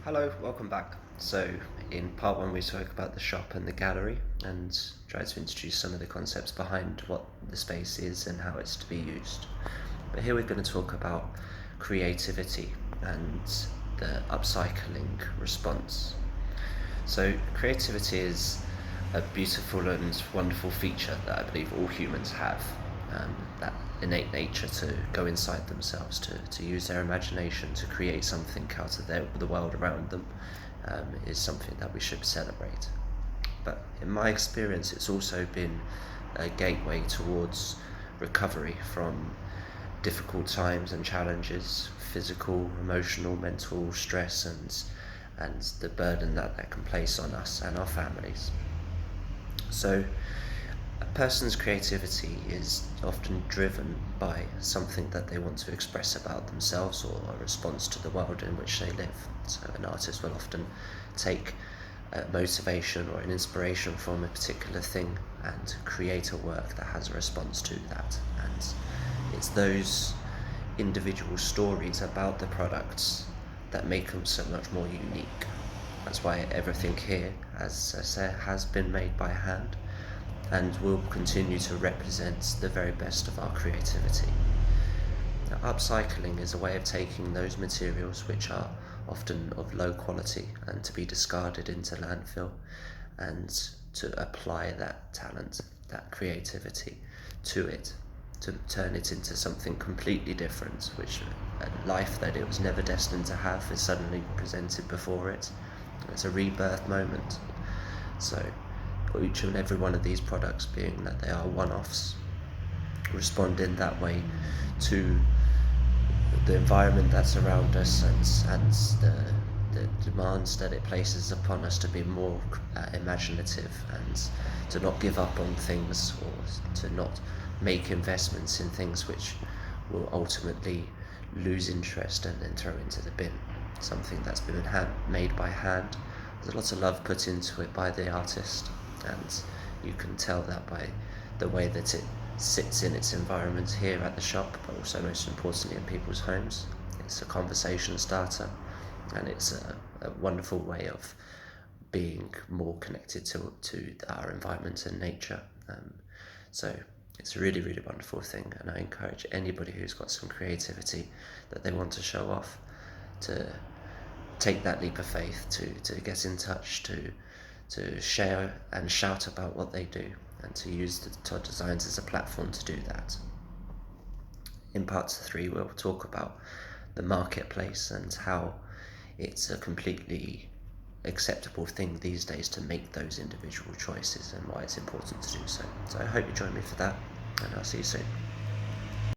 Hello, welcome back. So, in part one, we spoke about the shop and the gallery and tried to introduce some of the concepts behind what the space is and how it's to be used. But here we're going to talk about creativity and the upcycling response. So, creativity is a beautiful and wonderful feature that I believe all humans have. That innate nature to go inside themselves, to use their imagination to create something out of the world around them, is something that we should celebrate. But in my experience, it's also been a gateway towards recovery from difficult times and challenges, physical, emotional, mental stress, and the burden that can place on us and our families. So, a person's creativity is often driven by something that they want to express about themselves or a response to the world in which they live. So, an artist will often take a motivation or an inspiration from a particular thing and create a work that has a response to that. And it's those individual stories about the products that make them so much more unique. That's why everything here, as I say, has been made by hand and will continue to represent the very best of our creativity. Now, upcycling is a way of taking those materials which are often of low quality and to be discarded into landfill, and to apply that talent, that creativity to it, to turn it into something completely different, which a life that it was never destined to have is suddenly presented before it. It's a rebirth moment. So each and every one of these products, being that they are one-offs, respond in that way to the environment that's around us and the demands that it places upon us to be more imaginative and to not give up on things, or to not make investments in things which will ultimately lose interest and then throw into the bin. Something that's been made by hand. There's lots of love put into it by the artist, and you can tell that by the way that it sits in its environment here at the shop, but also most importantly in people's homes. It's a conversation starter, and it's a wonderful way of being more connected to our environment and nature. So it's a really, really wonderful thing, and I encourage anybody who's got some creativity that they want to show off to take that leap of faith, to get in touch, to share and shout about what they do, and to use the Todd Designs as a platform to do that. In part 3, we'll talk about the marketplace and how it's a completely acceptable thing these days to make those individual choices and why it's important to do so. So I hope you join me for that, and I'll see you soon.